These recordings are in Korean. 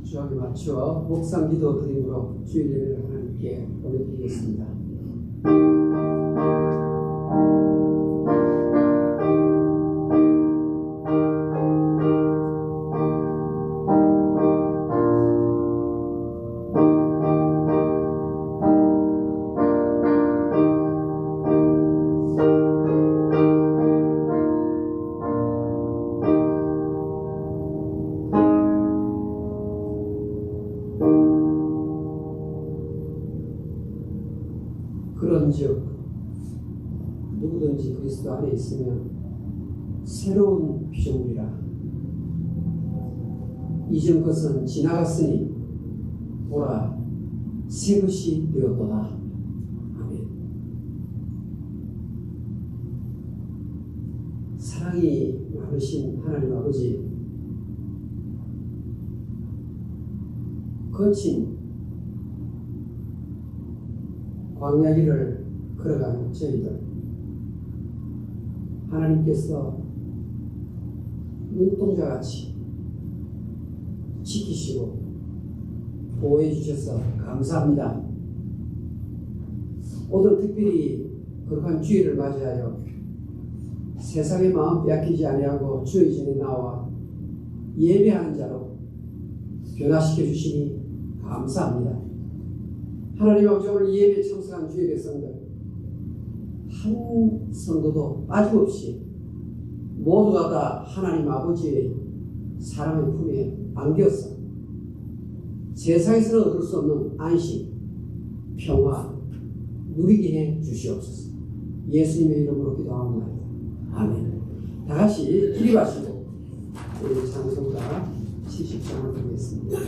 주하게 맞추어 목상 기도 드림으로 주일 예배를 하나님께 올려드리겠습니다. 그런즉 누구든지 그리스도 안에 있으면 새로운 피조물이라. 이전 것은 지나갔으니 보라 새 것이 되었도다. 아멘. 사랑이 많으신 하나님 아버지, 거친 광야길을 걸어가는 저희들, 하나님께서 눈동자같이 지키시고 보호해 주셔서 감사합니다. 오늘 특별히 거룩한 주일을 맞이하여 세상의 마음 빼앗기지 아니하고 주의 전에 나와 예배하는 자로 변화시켜 주시니 감사합니다. 하나님 아버지, 오늘 예배에 참석한 주의 백성들 한 성도도 빠짐없이 모두가 다 하나님 아버지의 사랑의 품에 안겨서 세상에서는 얻을 수 없는 안식, 평화 누리게 해 주시옵소서. 예수님의 이름으로 기도합니다. 아멘. 다 같이 기립하시고 우리 찬송가 70장을 드리겠습니다.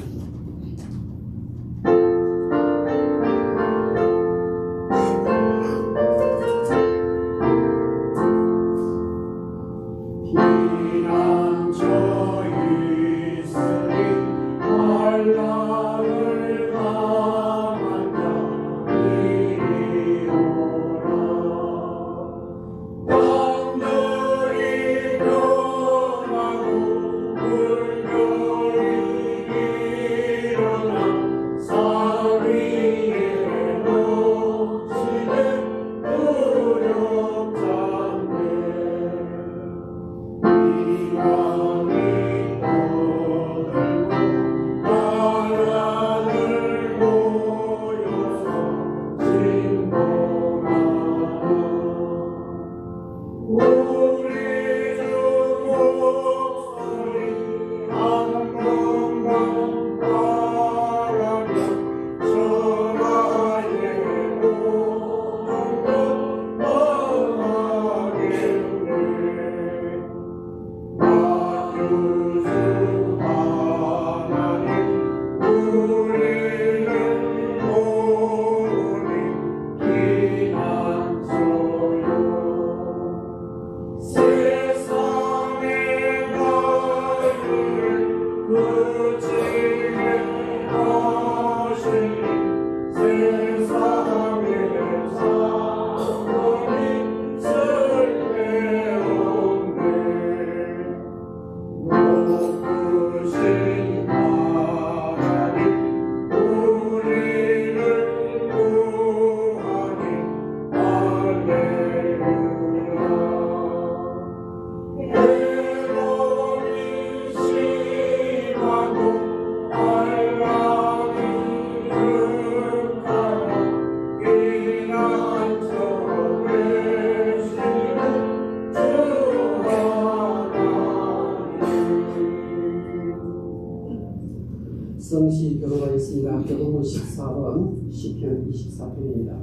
성시 교도가 있습니다. 교도문 14번 시편 24편입니다.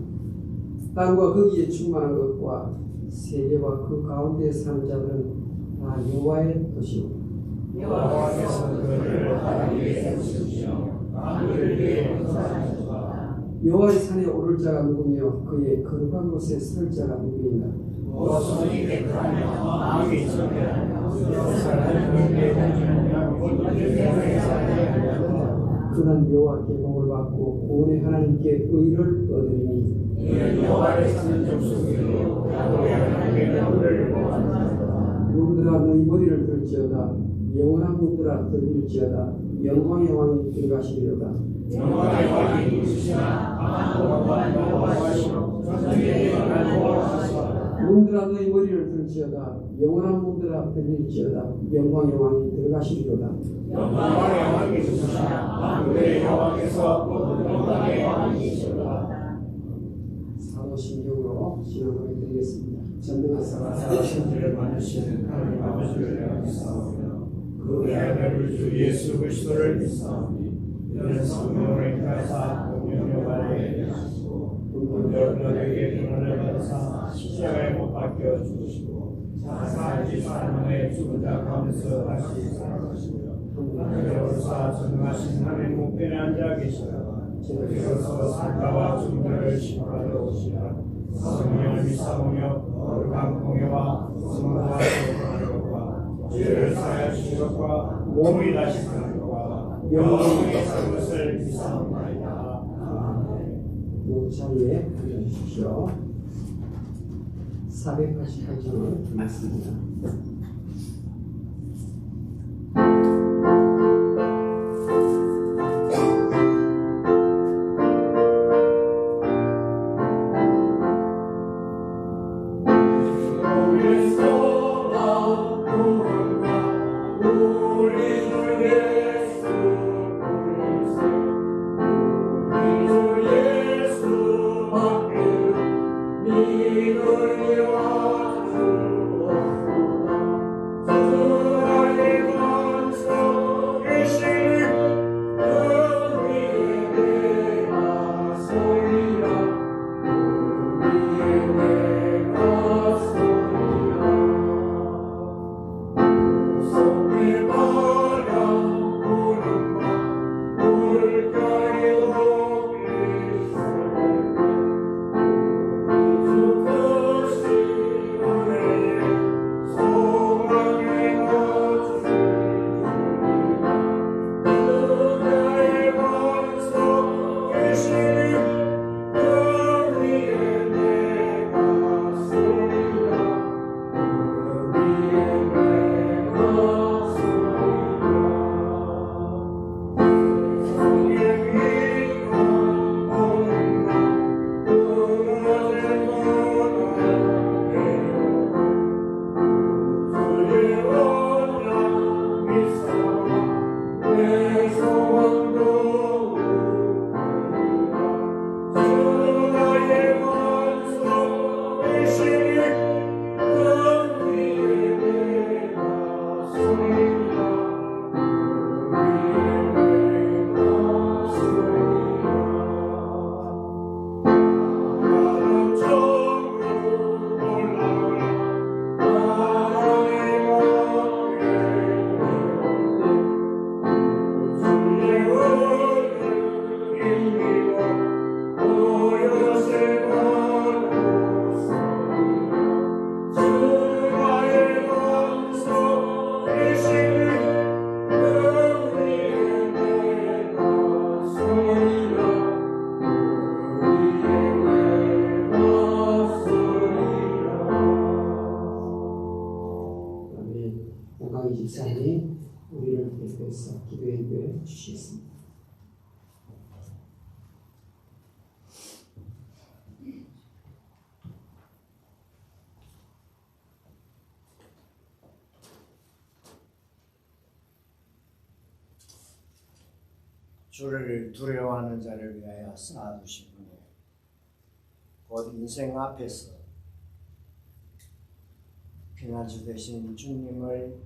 땅과 거기에 충만한 것과 세계와 그 가운데 사는 자들은 다 여호와의 것이요 여호와께서 그들을 바다 위에 세우시며 강을 위에 건설하셨도다. 여호와의 산에 오를 자가 누구며 그의 거룩한 곳에 설 자가 누구인가? 손이 깨끗하며 마음이 정결하며 사랑하는 일에 다니며 본분을 사랑하며 그는 여호와께 복을 받고 구원의 하나님께 의를 얻으리니 이는 여호와를 찾는 족속이요 야곱의 하나님의 명을 구하나이다. 눈들아 너희 머리를 들지어다 영원한 문들아 들릴지어다 영광의 왕이 들어가시리로다. 영광의 왕이 이르시나 아무것과 여호와시로 전쟁에 여호와시로 문들아 너희 머리를 들지어다 영원한 문들아 들릴지어다 영광의 왕이 들어가시리로다. 영광의 왕이 이르시나 만국의 여호와께서 영광의 왕이시로다. 사도신경으로 신앙을 드리겠습니다. 전능한 사랑하사 천지를 만드시는 하나님 아버지를 믿사오며 그의 아들 주 예수 그리스도를 믿사오니 이는 성령을 인하사 공명의 발에 하시고 본들에게 비난을 받으사 십자가에 못 박혀 죽으시고 사사지 사람의 죽은 자 가운데서 다시 살아나시며 하늘에 오르사 전능하신 하나님 우편에 앉아 계시다가 저기서서 살까와 죽음을 심판하러 오시라. 성령을 믿사오며 거룩한 공예와 성도와 교통하는 것과 죄를 사하여 주신 것과 몸이 다시 사는 것과 영원히 사는 것을 믿사옵나이다. 이 자리에 앉아주십시오. 488장을 드리겠습니다. 집사님 우리를 대표해서 기도의 기회를 주시겠습니다. 주를 두려워하는 자를 위하여 쌓아두신 분이 곧 인생 앞에서 피난처 되신 주님을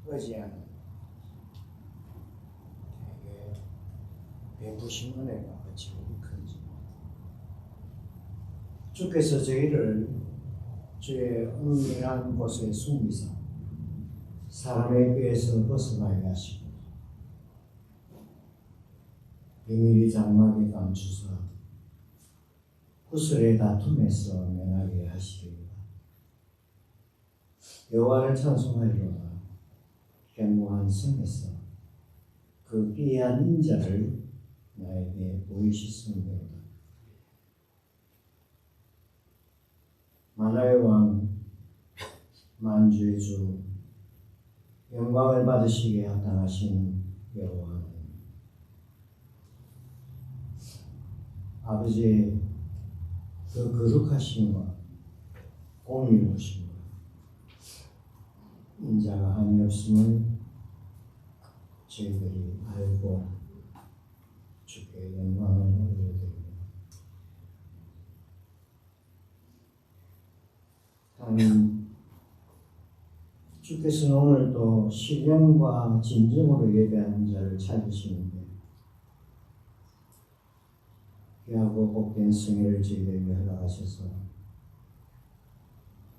의지하는 되게 베푸신 은혜가 어찌 큰지 주께서 저희를 주의 은밀한 곳에 숨기사 사람의 꾀에서 벗어나게 하시고 비밀이 장막에 감추사 구슬의 다툼에서 면하게 하시리로다. 여호와를 찬송하리로다. 견고한 성에서 그 귀한 인자를 나에게 보이시소이로다. 만화의 왕 만주의 주 영광을 받으시기에 합당하신 여호와는 아버지의 그 거룩하심과 공의로우심과 인자가 한이 없음을 저희들이 알고 주께 영광을 올려드립니다. 하나님, 주께서는 오늘도 신령과 진정으로 예배하는 자를 찾으시는데 귀하고 복된 승리를 저희들에게 허락하셔서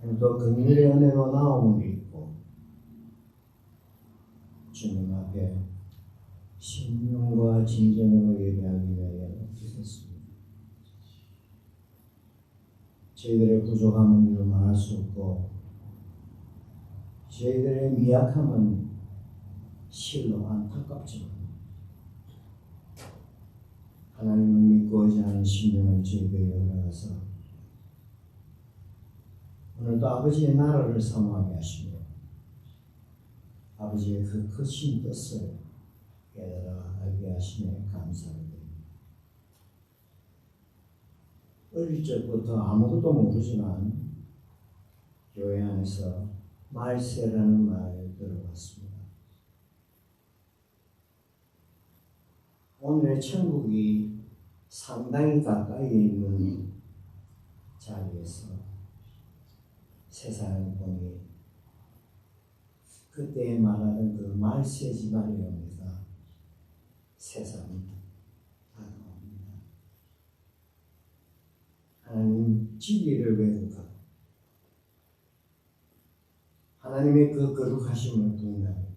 오늘도 긍휼의 은혜로 나옴을 입고 주님 앞에 신령과 진정으로 예배하기 위하여 드렸습니다. 저희들의 부족함은 이루 말할 수 없고 저희들의 미약함은 실로 안타깝지만 하나님을 믿고 의지하는 심령을 저희들에게 허락하사 오늘도 아버지의 나라를 사모하게 하시며 아버지의 그 크신 뜻을 깨달아 알게 하시며 감사를 드립니다. 어릴 적부터 아무것도 모르지만 교회 안에서 말세라는 말을 들어봤습니다. 오늘의 천국이 상당히 가까이 있는 자리에서 세상을 보니 그때 말하던 그 말세지 말이옵니다. 세상이 다가옵니다. 하나님 진리를 외우가 하나님의 그 거룩하심을 부인하며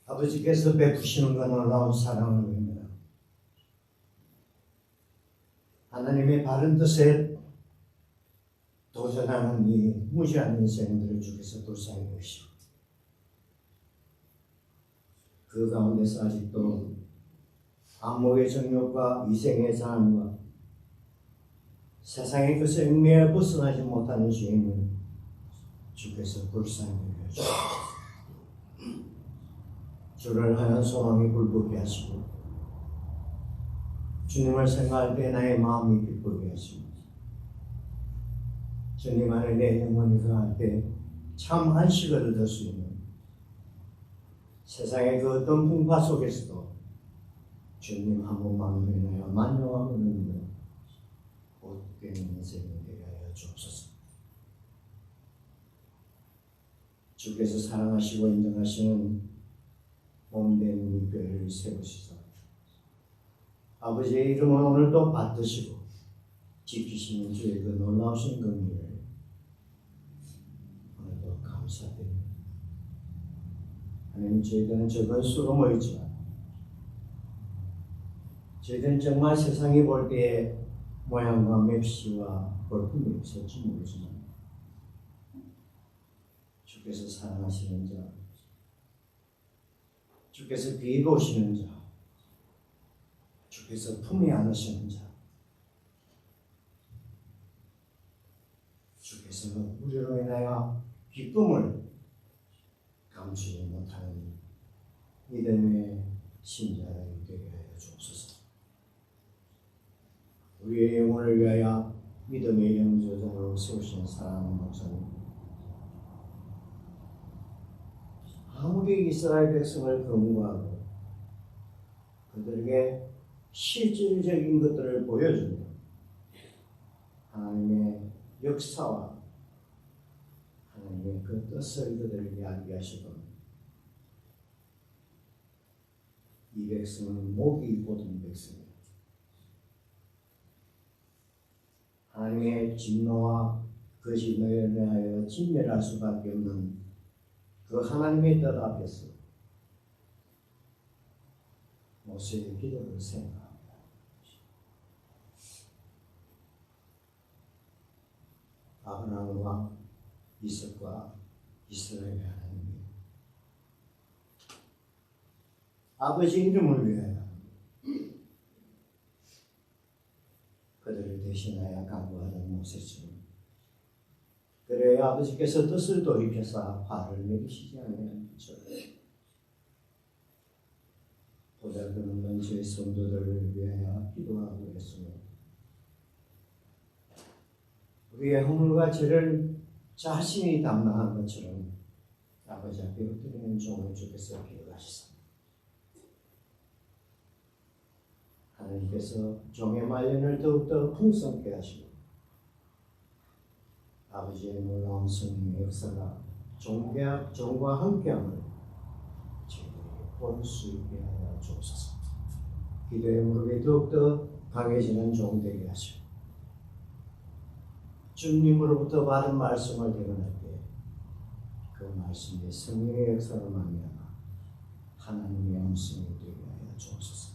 아버지께서 베푸시는 그 놀라운 사랑을 외면하고 하나님의 바른 뜻에 도전하는 이 무지한 인생들을 주께서 불쌍히 여기시고 그 가운데서 아직도 안목의 정욕과 이생의 자랑과 세상의 것에 얽매여 벗어나지 못하는 죄인을 주께서 불쌍히 여겨주시고 주를 하는 소망이 불붙게 하시고 주님을 생각할 때 나의 마음이 기쁘게 하시고 주님 안에 내 영혼이 거할 때 참 안식을 얻을 수 있는 세상의 그 어떤 풍파 속에서도 주님 한 분만으로 인하여 만족함을 얻는 복된 인생이 되게 하여 주옵소서. 주께서 사랑하시고 인정하시는 몸된 우리 교회를 세우시사 아버지의 이름을 오늘도 받드시고 지키시는 주의 그 놀라우신 긍휼을 오늘도 감사드립니다. 하나님, 저희들은 적은 수로 모이지만 저희들은 정말 세상이 볼 때에 모양과 맵시와 볼품이 없을지 모르지만 주께서 사랑하시는 자, 주께서 비보시는 자, 주께서 품에 안으시는 자, 주께서 우리로 인하여 기쁨을 감추지 못하는 믿음의 신자들이 되게 하여 주옵소서. 우리의 영혼을 위하여 믿음의 영조자로 세우신 사랑하는 목사님, 아무리 이스라엘 백성을 경고하고 그들에게 실질적인 것들을 보여주며 하나님의 역사와 하나님의 그 뜻을 그들에게 알게 하시던 이 백성은 목이 곧은 백성이다. 하나님의 진노와 그 진노에 대하여 진멸할 수밖에 없는 그 하나님의 뜻 앞에서 모세의 기도를 생각합니다. 아브라함과 이삭과 이스라엘의 하나님이 아버지 이름을 위하여 그들을 대신하여 간구하던 모세처럼 그래야 아버지께서 뜻을 돌이켜서 화를 내리시지 아니하시죠. 보잘것없는 저희 성도들을 위하여 기도하고 있습니다. 우리의 허물과 죄를 자신이 담당한 것처럼 아버지 앞에 엎드리는 종을 주께서 기억하시습니다. 하나님께서 종의 말년을 더욱더 풍성케 하시고 아버지의 놀라운 성령의 역사가 종과 함께함을 저희들이 볼 수 있게 하여 주옵소서. 기도의 무릎이 더욱더 강해지는 종 되게 하시고 주님으로부터 받은 말씀을 대변할 때 그 말씀이 성령의 역사로 말미암아 하나님의 음성이 되게 하여 주옵소서.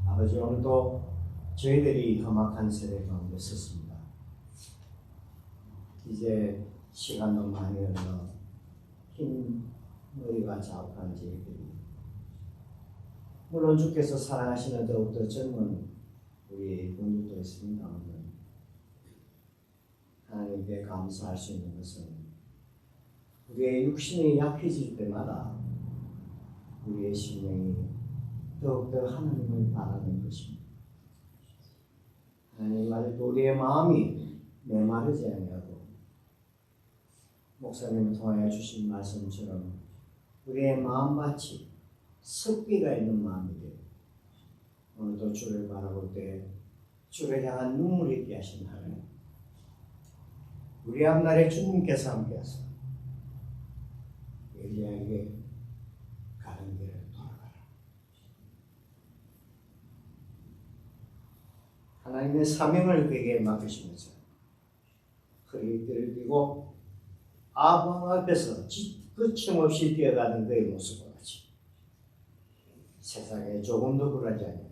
아버지, 오늘도 저희들이 험악한 세대 가운데 섰습니다. 이제 시간도 많이 흘러 흰 머리가 자욱한 저희들이, 물론 주께서 사랑하시는 더욱더 젊은 우리 분들도 있습니다만 하나님께 감사할 수 있는 것은 우리의 육신이 약해질 때마다 우리의 심령이 더욱더 하나님을 바라는 것입니다. 하나님 말고 우리의 마음이 메마르지 아니하고 목사님을 통하여 주신 말씀처럼 우리의 마음밭이 습기가 있는 마음이 되고 오늘도 주를 바라볼 때 주를 향한 눈물이 있게 하신 하나님, 우리 앞날에 주님께서 함께하사 엘리야에게 가는 길을 돌아가라. 하나님의 사명을 그에게 맡기시면서 허리띠를 띠고 아방 앞에서 거침없이 뛰어가는 그의 모습과 같이 세상에 조금도 굴하지 않고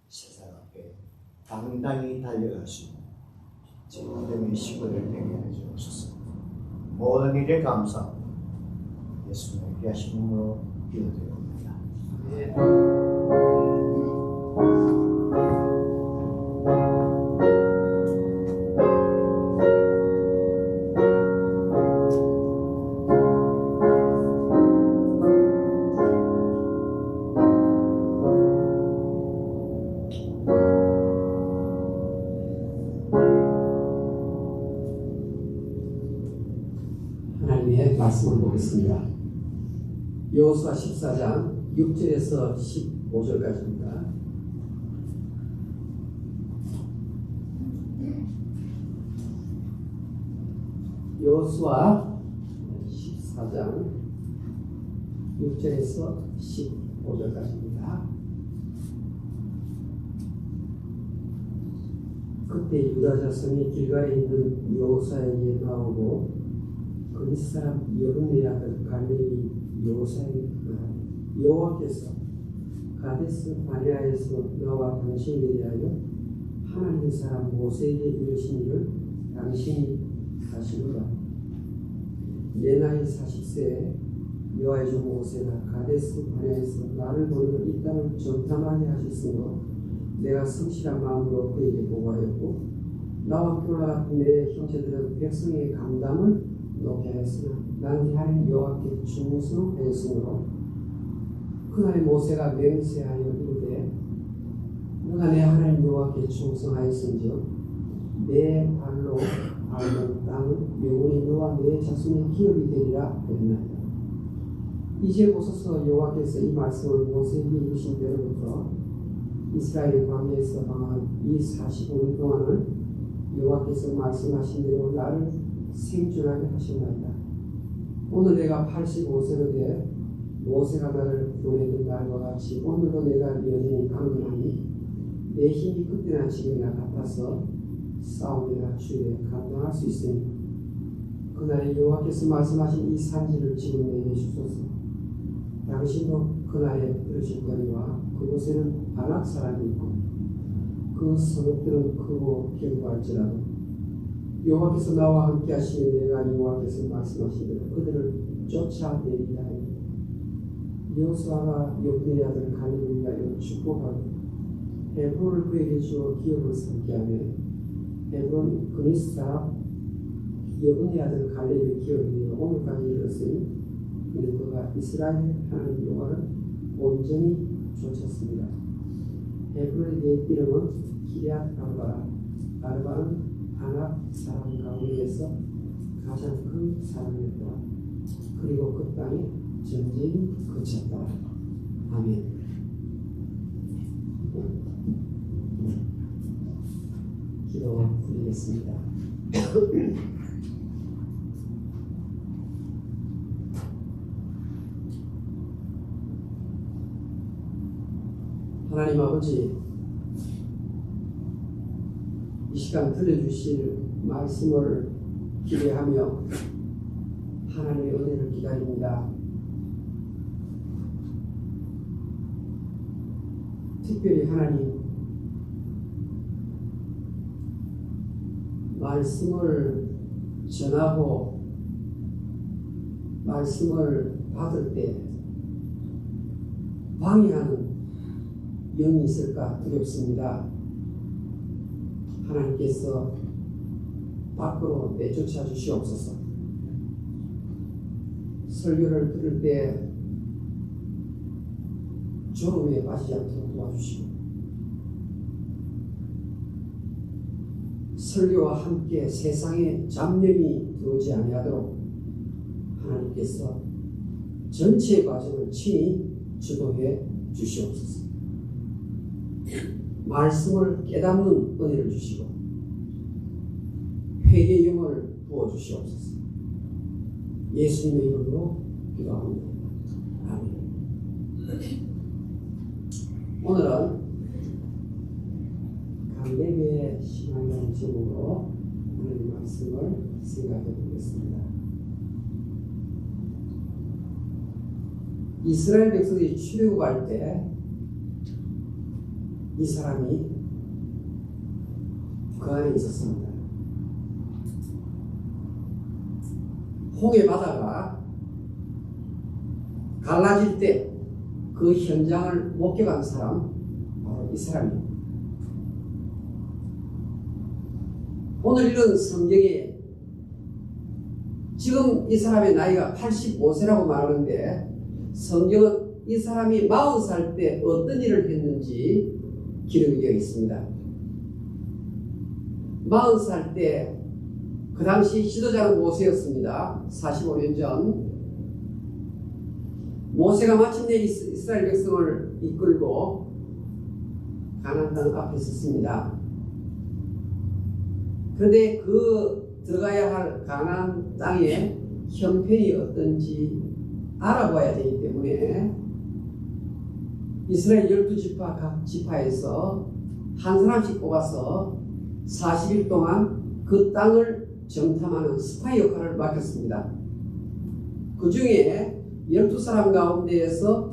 세상 앞에 당당히 달려갈 수 있는 제 믿음의 시간을 되게 하여 주옵소서. 모든 일에 감사하고 예수님의 귀하신 이름으로 기도드립니다. 하나님의 말씀을 보겠습니다. 여호수아 14장 6절에서 15절까지입니다. 여호수아 14장 6절에서 15절까지입니다. 그때 유다 자손이 길갈에 있는 여호수아에게 나오고 그리스 사람 여분의 아들 갈렙이 여호수아에게 말하되 여호와께서 가데스 바네아에서 너와 당신에게 대하여 하나님의 사람 모세에게 이르신 일을 당신이 아시노라. 내 나이 40세에 여호와의 종 모세가 가데스 바네아에서 나를 보내어 이 땅을 정탐하게 하셨으므로 내가 성실한 마음으로 그에게 보고하였고 나와 함께 올라갔던 내 형제들은 백성의 감담을 높게 하였으나 나는 하나님 여호와께 충성하였으므로 그날에 모세가 맹세하여 이르되 너가 내 하나님 여호와께 충성하였은즉 내 발로 밟은 땅은 영원히 너와 내 자손의 기업이 되리라 하였나이다. 이제 보소서 여호와께서 이 말씀을 모세에게 이르신 때로부터 이스라엘 광야에서 방한 이 45년 동안을 여호와께서 말씀하신 대로 나를 생존하게 하셨나이다. 오늘 내가 85세로 돼 모세가 나를 보내던 날과 같이 오늘도 내가 여전히 강건하니 내 힘이 그때나 지금이나 같아서 싸움이나 주에 감당할 수 있으니 그날에 여호와께서 말씀하신 이 산지를 지금 내게 주소서. 당신도 그날에 들으실 거리와 그곳에는 아낙 사람이 있고 그 성읍들은 크고 견고할지라도 여호와께서 나와 함께 하시는 내가 여호와께서 말씀하신 대로 그들을 쫓아내리라 하니 여호수아가 여분의 아들 갈렙을 위하여 축복하고 헤브론을 그에게 주어 기업을 삼게 하며 헤브론 그리스 사람 여분의 아들 갈렙의 기업이 오늘까지 이르렀으니 이는 그가 이스라엘 하나님 여호와를 온전히 좇았습니다. 헤브론의 이름은 기럇 아르바라. 아르바는 아낙 사람 가운데에서 가장 큰 사람이었다. 그리고 그 땅에 전쟁이 그쳤다. 아멘. 기도 드리겠습니다. 하나님 아버지, 이 시간 들려주실 말씀을 기대하며 하나님의 은혜를 기다립니다. 특별히 하나님, 말씀을 전하고 말씀을 받을 때 방해하는 영이 있을까 두렵습니다. 하나님께서 밖으로 내쫓아 주시옵소서. 설교를 들을 때 졸음에 빠지지 않도록 도와주시고, 설교와 함께 세상에 잡념이 들어오지 아니하도록 하나님께서 전체 과정을 친히 주도해 주시옵소서. 말씀을 깨닫는 은혜를 주시고 회개의 영을 부어주시옵소서. 예수님의 이름으로 기도합니다. 아멘. 오늘은 갈렙의 신앙이라는 제목으로 하나님의 말씀을 생각해 보겠습니다. 이스라엘 백성이 출애굽할 때 이 사람이 그 안에 있었습니다. 홍해 바다가 갈라질 때 그 현장을 목격한 사람, 바로 이 사람입니다. 오늘 이런 성경에 지금 이 사람의 나이가 85세라고 말하는데, 성경은 이 사람이 40살 때 어떤 일을 했는지 기록이 되어 있습니다. 40살 때 그 당시 지도자는 모세였습니다. 45년 전 모세가 마침내 이스라엘 백성을 이끌고 가나안 땅 앞에 섰습니다. 그런데 그 들어가야 할 가나안 땅의 형편이 어떤지 알아봐야 되기 때문에 이스라엘 12지파 각 지파에서 한 사람씩 뽑아서 40일 동안 그 땅을 정탐하는 스파이 역할을 맡겼습니다. 그 중에 12사람 가운데에서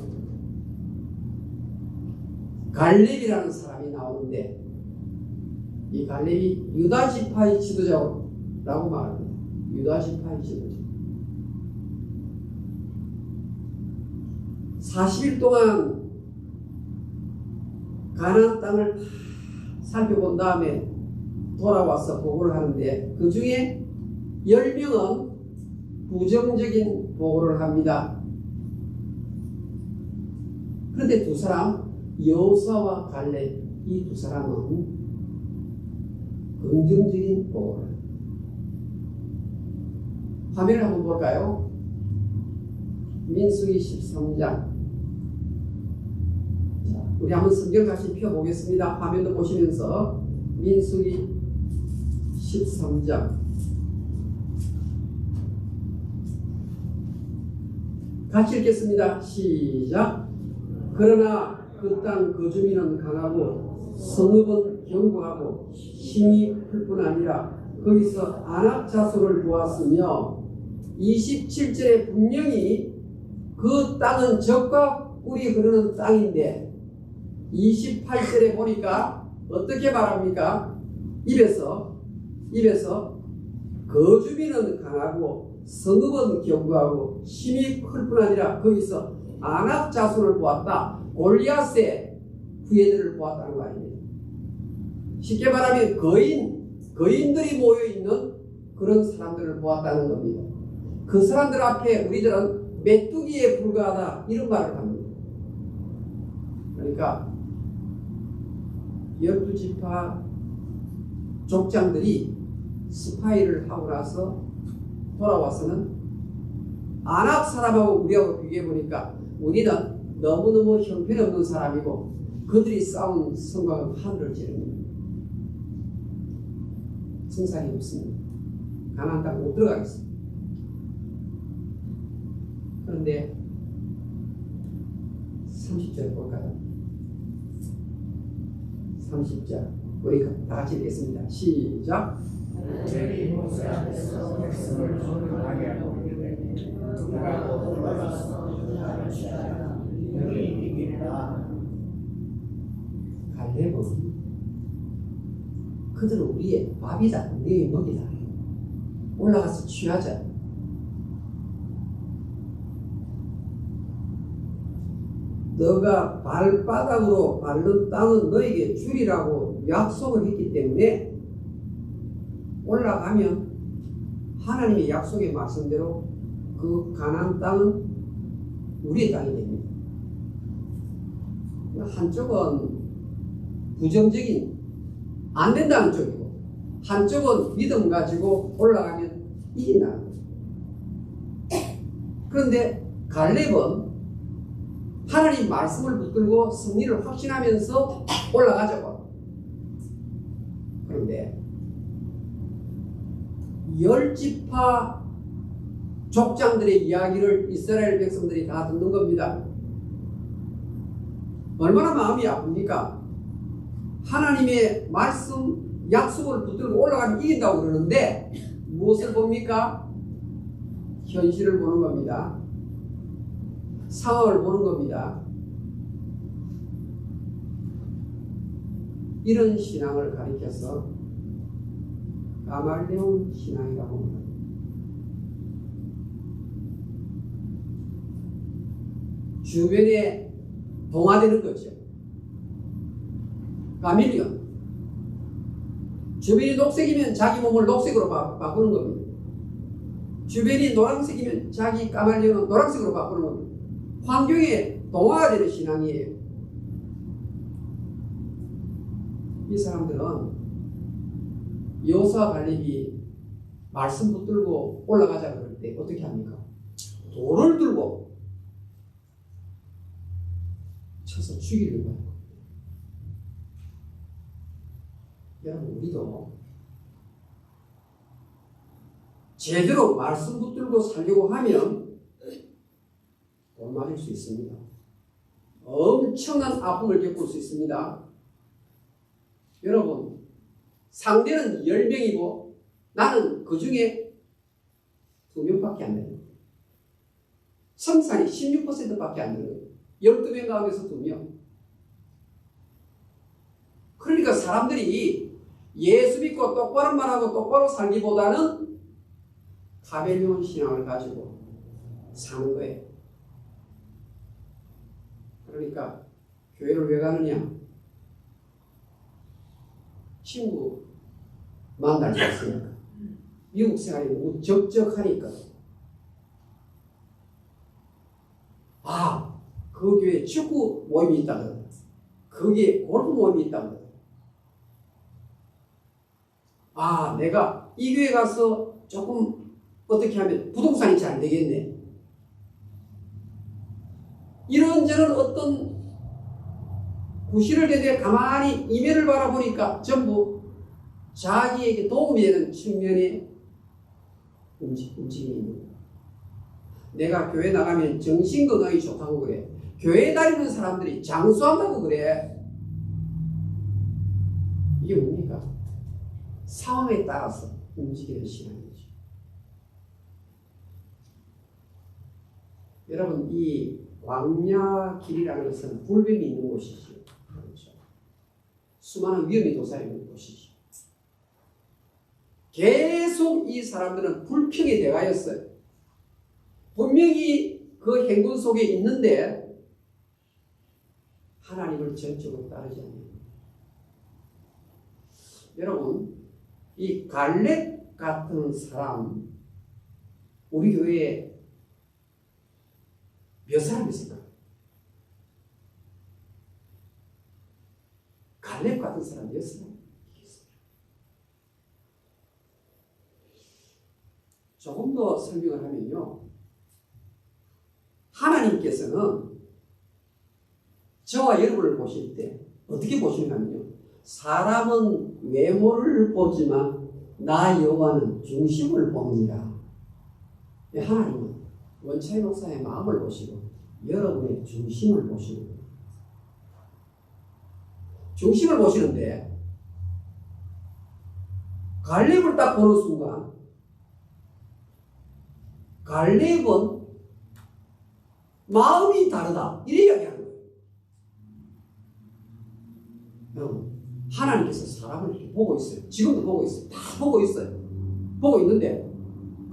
갈렙이라는 사람이 나오는데, 이 갈렙이 유다지파의 지도자라고 말합니다. 유다지파의 지도자. 40일 동안 가나안 땅을 다 살펴본 다음에 돌아와서 보고를 하는데, 그 중에 10명은 부정적인 보고를 합니다. 그런데 두 사람, 여호수아와 갈렙, 이 두 사람은 긍정적인 보고를 합니다. 화면을 한번 볼까요? 민수기 13장. 우리 한번 성경 같이 펴보겠습니다. 화면도 보시면서 민수기 13장 같이 읽겠습니다. 시작. 그러나 그 땅 거주민은 강하고 성읍은 견고하고 힘이 클 뿐 아니라 거기서 아낙 자손을 보았으며 27절에 분명히 그 땅은 적과 꿀이 흐르는 땅인데 28절에 보니까 어떻게 말합니까? 입에서 거주민은 강하고 성읍은 견고하고 힘이 클 뿐 아니라 거기서 아낙 자손을 보았다. 골리앗의 후예들을 보았다는 거 아닙니까? 쉽게 말하면 거인들이 모여있는 그런 사람들을 보았다는 겁니다. 그 사람들 앞에 우리들은 메뚜기에 불과하다 이런 말을 합니다. 그러니까 12지파 족장들이 스파이를 하고 나서 돌아와서는 아낙 사람하고 우리하고 비교해 보니까 우리는 너무너무 형편없는 사람이고 그들이 싸운 성곽은 하늘을 찌릅니다. 성산이 없습니다. 가나안 땅 못 들어가겠습니다. 그런데 30절 볼까요? 30절 우리 다 같이 읽겠습니다. 시작. 내 모세 앞에서 백성을 존경하게 하고 이르되 누가 돌아가서 나를 취하라 너희 이기리라. 갈렙은 그들은 우리의 밥이다, 우리의 먹이다. 올라가서 취하자. 너가 발바닥으로 밟는 땅은 너에게 주리라고 약속을 했기 때문에 올라가면 하나님의 약속의 말씀대로 그 가나안 땅은 우리의 땅이 됩니다. 한쪽은 부정적인 안 된다는 쪽이고 한쪽은 믿음 가지고 올라가면 이긴다는 거죠. 그런데 갈렙은 하나님 말씀을 붙들고 승리를 확신하면서 올라가죠. 그런데 10지파 족장들의 이야기를 이스라엘 백성들이 다 듣는 겁니다. 얼마나 마음이 아픕니까? 하나님의 말씀 약속을 붙들고 올라가면 이긴다고 그러는데 무엇을 봅니까? 현실을 보는 겁니다. 상황을 보는 겁니다. 이런 신앙을 가리켜서 가말레온 신앙이라고 합니다. 주변에 동화되는 거죠. 가밀리온. 주변이 녹색이면 자기 몸을 녹색으로 바꾸는 겁니다. 주변이 노란색이면 자기 가말리온은 노란색으로 바꾸는 겁니다. 환경에 동화가 되는 신앙이에요. 이 사람들은 여호수아 갈렙이 말씀 붙들고 올라가자 그럴 때 어떻게 합니까? 돌을 들고 쳐서 죽이려고 해요. 여러분 우리도 제대로 말씀 붙들고 살려고 하면 못 맞을 수 있습니다. 엄청난 아픔을 겪을 수 있습니다. 여러분 상대는 10명이고 나는 그 중에 2명밖에 안 돼요. 성산이 16%밖에 안 돼요. 12명 가운데서 2명. 그러니까 사람들이 예수 믿고 똑바로 말하고 똑바로 살기보다는 가벨리온 신앙을 가지고 사는 거예요. 그러니까 교회를 왜 가느냐? 친구 만날 수 있으니까. 미국 생활이 너무 적적하니까. 아, 그 교회에 축구 모임이 있다거든. 거기에 골프 모임이 있다거든. 아, 내가 이 교회 가서 조금 어떻게 하면 부동산이 잘 되겠네. 이런저런 어떤 구실을 대대 가만히 이면을 바라보니까 전부 자기에게 도움이 되는 측면의 움직임이 있는 거예요. 내가 교회 나가면 정신건강이 좋다고 그래. 교회 다니는 사람들이 장수한다고 그래. 이게 뭡니까? 상황에 따라서 움직이는 신앙이죠. 여러분 이 광야 길이라는 것은 불뱀이 있는 곳이죠. 그렇죠. 수많은 위험이 도사리는 곳이죠. 계속 이 사람들은 불평이 대가였어요. 분명히 그 행군 속에 있는데 하나님을 전적으로 따르지 않는. 여러분 이 갈렙 같은 사람 우리 교회에 몇 사람 있을까? 갈렙 같은 사람 몇 사람 있겠어요? 조금 더 설명을 하면요, 하나님께서는 저와 여러분을 보실 때 어떻게 보시는가면요, 사람은 외모를 보지만 나 여호와는 중심을 봅니다. 하나님은 원차이 목사의 마음을 보시고 여러분의 중심을 보시는 거예요. 중심을 보시는데 갈렙을 딱 보는 순간 갈렙은 마음이 다르다 이래 이야기하는 거예요. 여러분, 하나님께서 사람을 이렇게 보고 있어요. 지금도 보고 있어요. 다 보고 있어요. 보고 있는데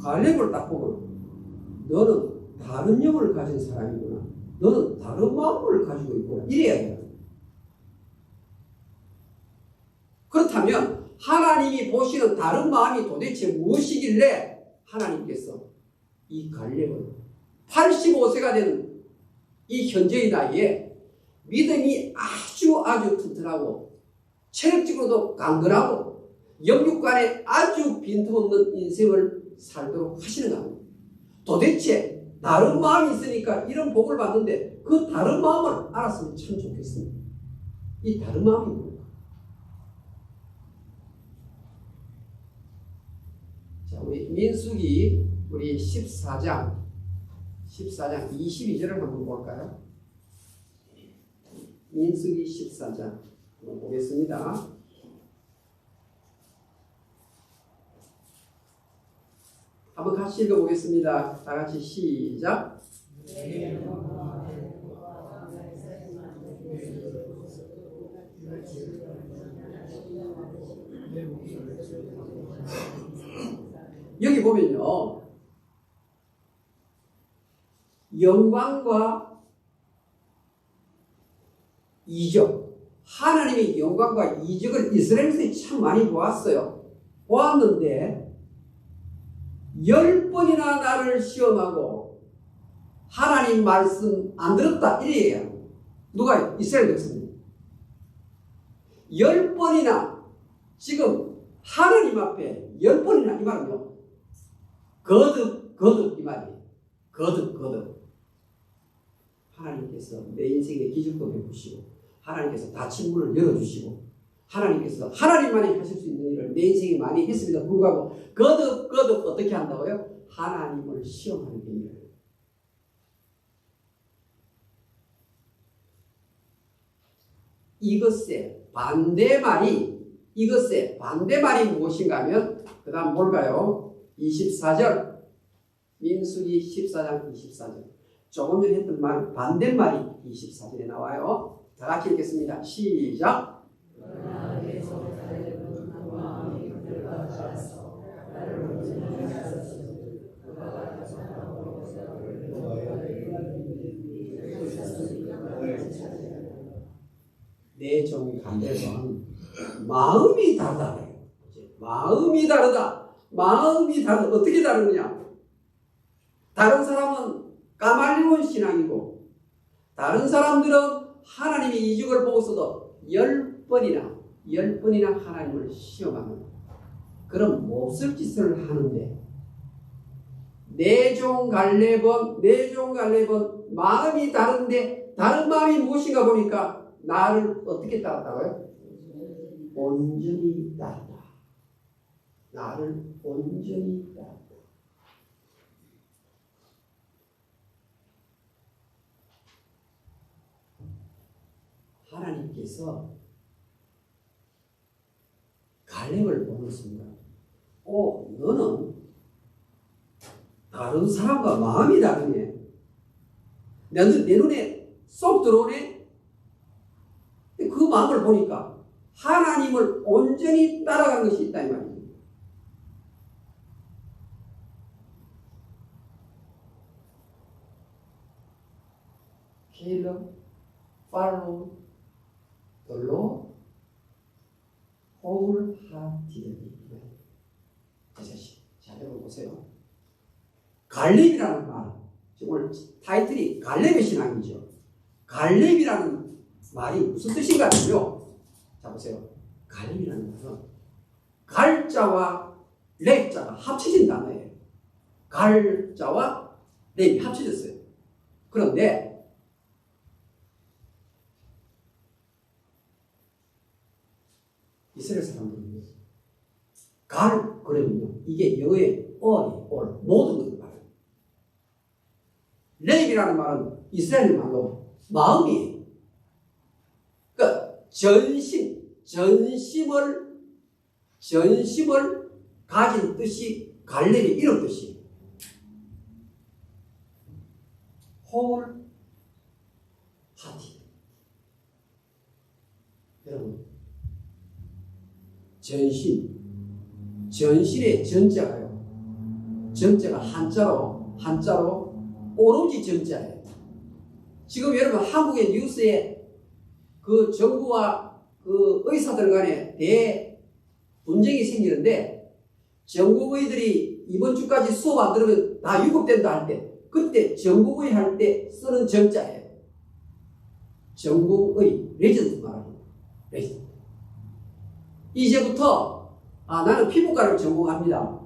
갈렙을 딱 보고 너는 다른 영을 가진 사람이구나, 너는 다른 마음을 가지고 있구나 이래야 돼요. 그렇다면 하나님이 보시는 다른 마음이 도대체 무엇이길래 하나님께서 이 갈렙을 85세가 된 이 현재의 나이에 믿음이 아주 튼튼하고 체력적으로도 강건하고 영육간에 아주 빈틈없는 인생을 살도록 하시는가 합니다. 도대체 다른 마음이 있으니까 이런 복을 받는데 그 다른 마음을 알았으면 참 좋겠습니다. 이 다른 마음이 뭘까? 자, 우리 민수기 우리 14장 22절을 한번 볼까요? 민수기 14장 한번 보겠습니다. 한번 같이 읽어보겠습니다. 다 같이 시작. 여기 보면요, 영광과 이적, 하나님의 영광과 이적을 이스라엘에서 참 많이 보았어요. 보았는데 10번이나 나를 시험하고 하나님 말씀 안 들었다 이래요. 누가? 이스라엘 백성입니다. 10번이나 지금 하나님 앞에 10번이나 이 말은요, 거듭 이 말이에요. 거듭 하나님께서 내 인생의 기적도 베푸시고 하나님께서 닫힌 문을 열어주시고 하나님께서 하나님만이 하실 수 있는 일을 내 인생에 많이 했음에도 불구하고 거듭 어떻게 한다고요? 하나님을 시험하는 일이에요. 이것의 반대말이 무엇인가 하면 그 다음 뭘까요? 24절 민수기 14장 24절 조금 전에 했던 말 반대말이 24절에 나와요. 다 같이 읽겠습니다. 시작. 내 종이 갈렙은 마음이 다르다. 마음이 다르다. 어떻게 다르느냐? 다른 사람은 까말리온 신앙이고 다른 사람들은 하나님의 이적을 보고서도 10번이나 하나님을 시험하는 그런 몹쓸 짓을 하는데 내 종 갈렙은 마음이 다른데 다른 마음이 무엇인가 보니까 나를 어떻게 따랐다고요? 온전히 따랐다. 나를 온전히 따랐다. 하나님께서 갈렙을 보는 순간 너는 다른 사람과 마음이 다르네. 내 눈에 쏙 들어오네. 그 마음을 보니까 하나님을 온전히 따라간 것이 있다 이 말이에요. Caleb followed the Lord wholeheartedly. 보세요. 갈렙이라는 말, 오늘 타이틀이 갈렙의 신앙이죠. 갈렙이라는 말이 무슨 뜻인가 하면요. 자 보세요. 갈렙이라는 것은 갈자와 렙자가 합쳐진 단어예요. 갈자와 렙이 합쳐졌어요. 그런데 이스라엘 사람들은 그러면요. 이게 영어의 all, 모든 것을 말해요. 렙이라는 말은 이스라엘 말로 마음이에요. 그러니까 전심을 가진 뜻이 갈렙이 이런 뜻이에요. whole heart. 여러분, 전신의 전자가 한자로 오로지 전자예요. 지금 여러분 한국의 뉴스에 그 정부와 그 의사들 간에 분쟁이 생기는데 전국의들이 이번 주까지 수업 안 들으면 다 유급된다 할 때 그때 전국의 할 때 쓰는 전자예요. 전국의 레전드 말합니다. 레전드. 이제부터 나는 피부과를 전공합니다.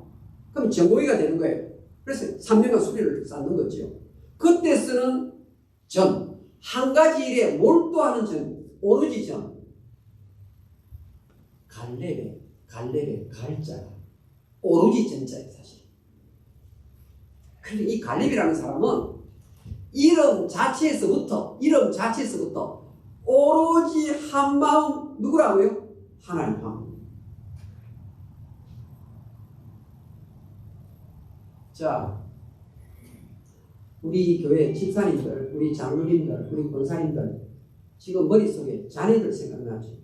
그럼 전공의가 되는 거예요. 그래서 3년간 수리를 쌓는 거죠. 그때 쓰는 전, 한 가지 일에 몰두하는 전, 오로지 전. 갈렙의 갈자, 오로지 전자예요, 사실. 근데 이 갈렙이라는 사람은 이름 자체에서부터 오로지 한 마음, 누구라고요? 하나님 마음. 자, 우리 교회 집사님들, 우리 장로님들, 우리 권사님들 지금 머릿속에 자녀들 생각나죠?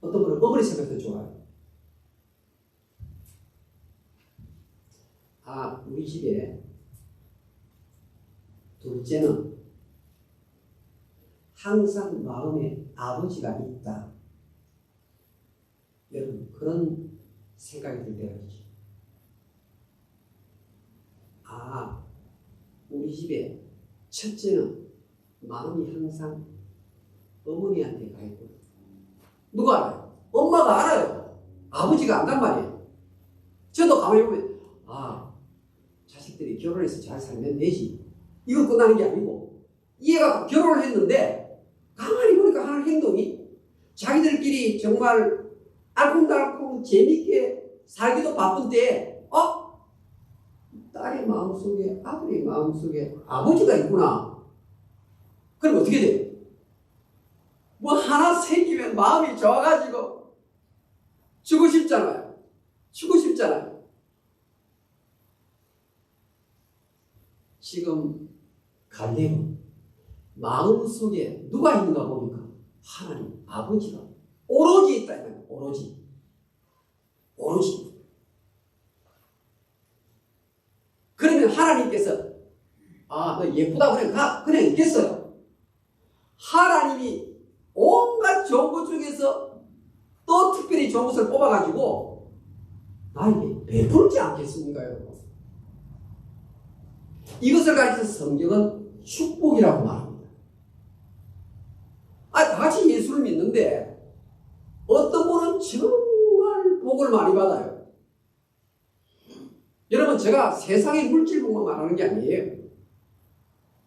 어떤 분은 어머니 생각도 좋아요. 우리 집에 둘째는 항상 마음에 아버지가 있다. 여러분, 그런 생각이 들 때가 있죠. 우리 집에 첫째는 마음이 항상 어머니한테 가 있고, 누가 알아요? 엄마가 알아요. 아버지가 안단 말이에요. 저도 가만히 보면 자식들이 결혼해서 잘 살면 되지. 이거 끝나는 게 아니고, 얘가 결혼을 했는데 가만히 보니까 하는 행동이 자기들끼리 정말 알콩달콩 재밌게 살기도 바쁜 때에 딸의 마음속에, 아들의 마음속에 아버지가 있구나. 그럼 어떻게 돼요? 뭐 하나 생기면 마음이 좋아가지고 주고 싶잖아요. 지금 갈렙은 마음속에 누가 있는가 보니까 하나님, 아버지가 오로지 있다. 오로지. 그러면 하나님께서 너 예쁘다 그냥 있겠어요? 하나님이 온갖 좋은 것 중에서 또 특별히 좋은 것을 뽑아가지고 나에게 베풀지 않겠습니까, 여러분? 이것을 가리켜서 성경은 축복이라고 말합니다. 다 같이 예수를 믿는데 어떤 분은 정말 복을 많이 받아요. 여러분, 제가 세상의 물질복만 말하는 게 아니에요.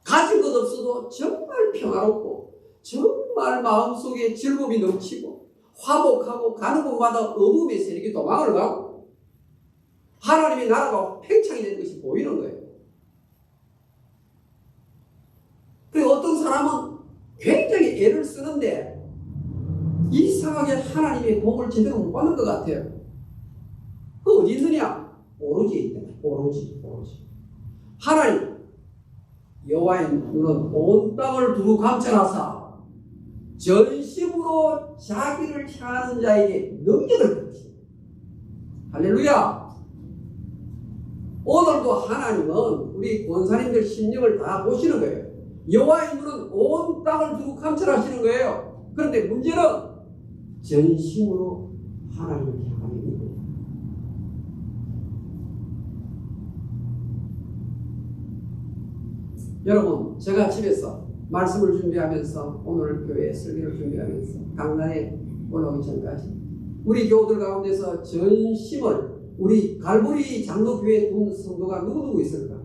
가진 것 없어도 정말 평화롭고 정말 마음속에 즐거움이 넘치고 화목하고 가는 곳마다 어둠의 세력이 도망을 가고 하나님의 나라가 팽창이 되는 것이 보이는 거예요. 그리고 어떤 사람은 굉장히 애를 쓰는데 이상하게 하나님의 복을 제대로 못 받는 것 같아요. 그 어디 있느냐? 오로지 있다. 오로지. 하나님, 여호와의 눈은 온 땅을 두루 감춰놔서 전심으로 자기를 향하는 자에게 능력을 베푸십니다. 할렐루야. 오늘도 하나님은 우리 권사님들 심령을 다 보시는 거예요. 여호와의 눈은 온 땅을 두루 감춰하시는 거예요. 그런데 문제는 전심으로 하나님을 향하는 거예요. 여러분, 제가 집에서 말씀을 준비하면서 오늘 교회 설교를 준비하면서 강단에 올라오기 전까지 우리 교우들 가운데서 전심을 우리 갈보리 장로교회에 둔 성도가 누구누구 있을까?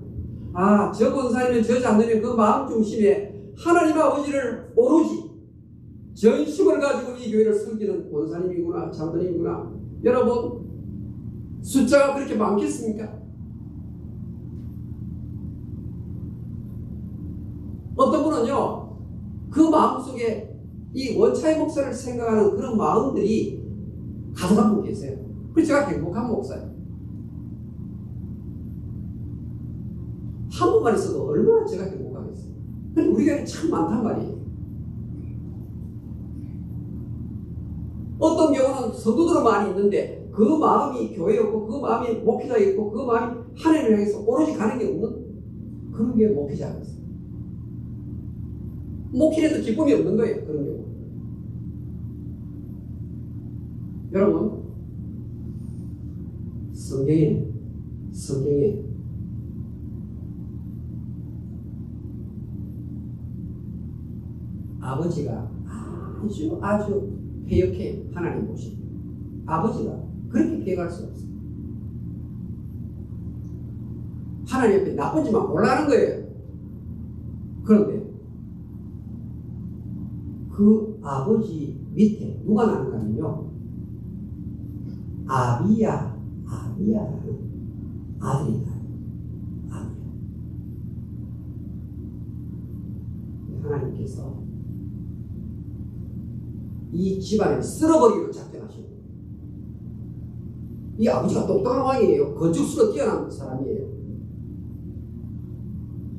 아, 저 권사님은 저 장로님 그 마음 중심에 하나님 아버지를 오로지 전심을 가지고 이 교회를 섬기는 권사님이구나, 장로님이구나. 여러분, 숫자가 그렇게 많겠습니까? 어떤 분은요, 그 마음속에 이 원차의 목사를 생각하는 그런 마음들이 가득한 분 계세요. 그래서 제가 행복한 목사예요. 한 번만 있어도 얼마나 제가 행복하겠어요. 근데 우리 교회는 참 많단 말이에요. 어떤 경우는 성도들은 많이 있는데 그 마음이 교회였고 그 마음이 목회자였고 그 마음이 하나님을 향해서 오로지 가는 게 없는 그런 게 목회자가 있어요. 목회에도 기쁨이 없는 거예요. 그런 경우. 여러분, 성경에 아버지가 아주 해역해 하나님 보시. 아버지가 그렇게 계획할 수 없어요. 하나님 앞에 나쁜 짓만 몰라는 거예요. 그런데 그 아버지 밑에 누가 나는가 하면요, 아비야라는 아들이 나요. 아비야. 하나님께서 이 집안을 쓸어버리기로 작정하시고, 이 아버지가 똑똑한 왕이에요. 건축수로 뛰어난 사람이에요.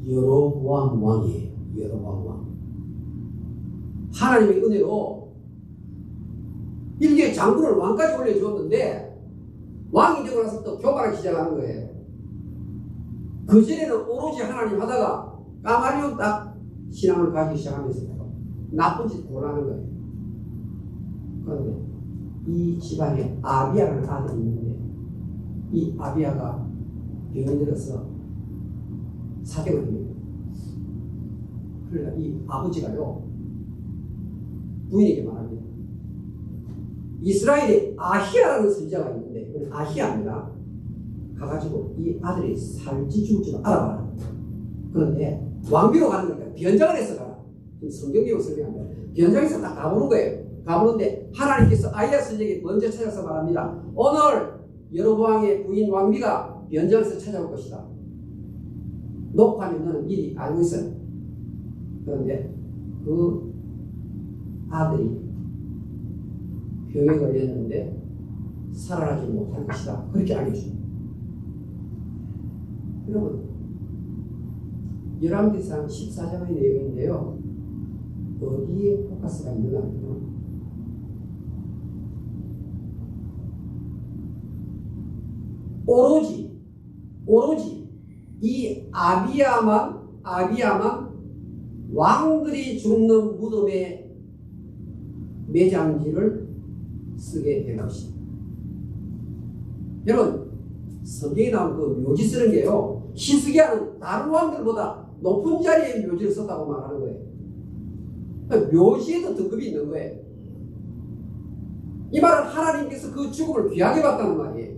여로보암 왕이에요. 여로보암 왕. 하나님의 은혜로 일개 장군을 왕까지 올려주었는데 왕이 되고 나서 또 교만하기 시작하는 거예요. 그전에는 오로지 하나님 하다가 까마리온 딱 신앙을 가지기 시작하면서 나쁜 짓 고라는 거예요. 그런데 이 집안에 아비야라는 아들이 있는데 이 아비야가 병이 들어서 사경을 합니다. 그러니까 이 아버지가요, 부인에게 말합니다. 이스라엘에 아히야라는 선지자가 있는데 그건 아히야입니다. 가가지고 이 아들이 살지 죽을지도 알아봐라. 그런데 왕비로 가는 거니까 변장을 해서 가라. 성경적으로 설명합니다. 변장해서 딱 가보는 거예요. 가보는데 하나님께서 아히야 선지자에게 먼저 찾아서 말합니다. 오늘 여로보암의 부인 왕비가 변장해서 찾아올 것이다. 녹화하면 너는 미리 알고 있어요. 그런데 그 아들이 병에 걸렸는데 살아나지 못할 것이다. 그렇게 알려줍니다. 여러분, 열왕기상 14장의 내용인데요. 어디에 포커스가 있는가 하면 오로지 이 아비야만 왕들이 죽는 무덤에 매장지를 쓰게 된 것입니다. 여러분, 성경에 나온 그 묘지 쓰는 게요, 히스기야는 다른 왕들보다 높은 자리에 묘지를 썼다고 말하는 거예요. 그러니까 묘지에도 등급이 있는 거예요. 이 말은 하나님께서 그 죽음을 귀하게 봤다는 말이에요.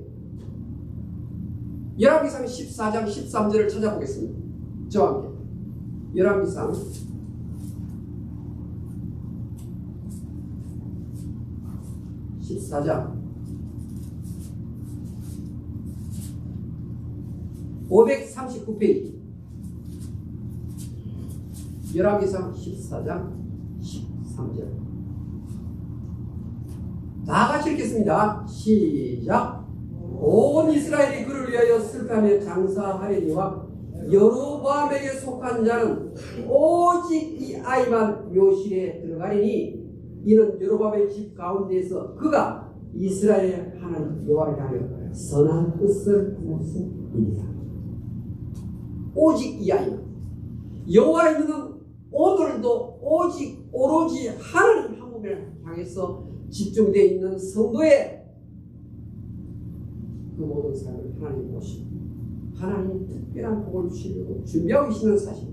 열왕기상 14장 13절을 찾아보겠습니다. 저와 함께. 열왕기상 14장 539페이지. 열왕기상 14장 13절. 다 같이 읽겠습니다. 시작. 온 이스라엘이 그를 위하여 슬퍼하며 장사하려니와 여로보암에게 속한 자는 오직 이 아이만 묘실에 들어가리니 이는 여로보암의 집 가운데에서 그가 이스라엘 하나님 여호와를 향하여 선한 뜻을 품었음이니라. 오직 이 아이만. 여호와의 눈은 오늘도 오로지 하나님 한 분을 향해서 집중되어 있는 성도의 그 모든 삶을 하나님 보시고 하나님 특별한 복을 주시려고 준비하고 계시는 사실.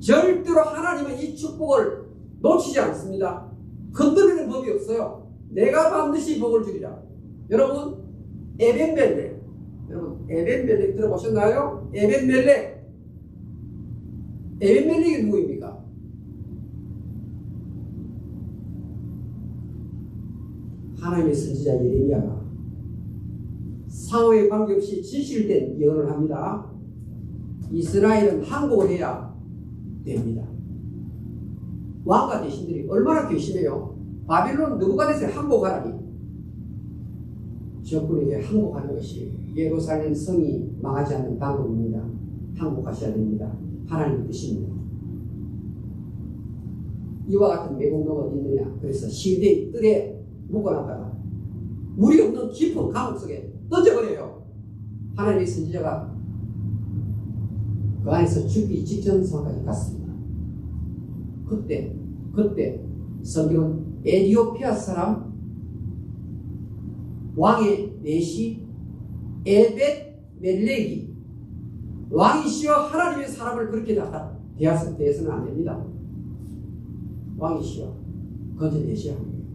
절대로 하나님은 이 축복을 놓치지 않습니다. 흔들리는 법이 없어요. 내가 반드시 복을 주리라. 여러분, 에벤멜렉. 여러분, 에벤멜렉 들어보셨나요? 에벤멜렉. 에벤멜렉이 누구입니까? 하나님의 선지자 예레미야가 상황에 관계없이 진실된 예언을 합니다. 이스라엘은 항복을 해야 됩니다. 왕과 대신들이 얼마나 괘씸해요. 바빌론 느부갓네살 항복하라니. 적군에게 항복하는 것이 예루살렘 성이 망하지 않는 방법입니다. 항복하셔야 됩니다. 하나님의 뜻입니다. 이와 같은 매국노가 어디 있느냐. 그래서 시대의 뜰에 묶어놨다가 물이 없는 깊은 감옥 속에 던져버려요. 하나님의 선지자가 그 안에서 죽기 직전 상황까지 갔습니다. 그때 성경은 에디오피아 사람 왕의 내시 에벳 멜렉이 왕이시여 하나님의 사람을 그렇게 대해서는 안 됩니다. 왕이시여 건져내셔야 합니다.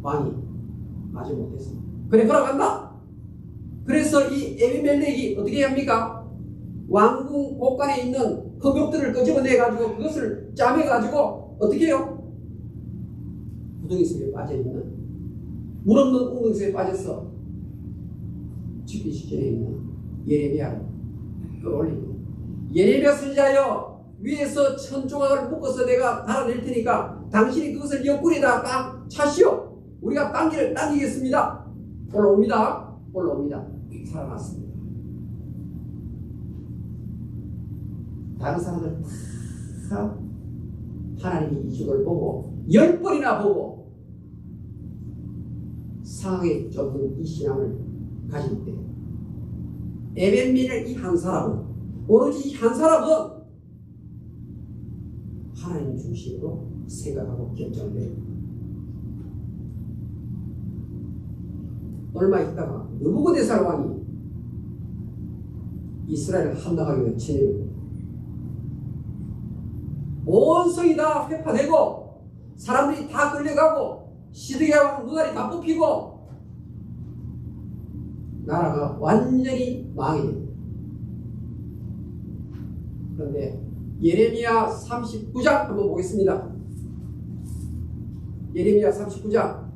왕이 아주 못해서 그래 걸어간다. 그래서 이 에비멜렉이 어떻게 합니까? 왕궁 곳간에 있는 흑역들을 끄집어내가지고 그것을 짜매가지고 어떻게 해요? 구덩이 속에 빠져있는 물 없는 웅덩이 속에 빠져서 죽기 직전에 있는 예레미야를 끌어올리고 예레미야 선지자여 위에서 천조각을 묶어서 내가 달아낼 테니까 당신이 그것을 옆구리에다 딱 차시오. 우리가 당기겠습니다. 올라옵니다. 살아났습니다. 다른 사람들 다 하나님이 이 죽을 보고 10번이나 보고 상황에 좁은 이 신앙을 가질 때 에벤멜렉 이 한 사람은 오로지 이 한 사람은 하나님 중심으로 생각하고 결정을 해요. 얼마 있다가 느부갓네살 왕이 이스라엘을 함락하기 위해 진입을 온 성이 다 회파되고 사람들이 다 끌려가고 시드기야 왕 눈알이 다 뽑히고 나라가 완전히 망해 됩니다. 그런데 예레미야 39장 한번 보겠습니다. 예레미야 39장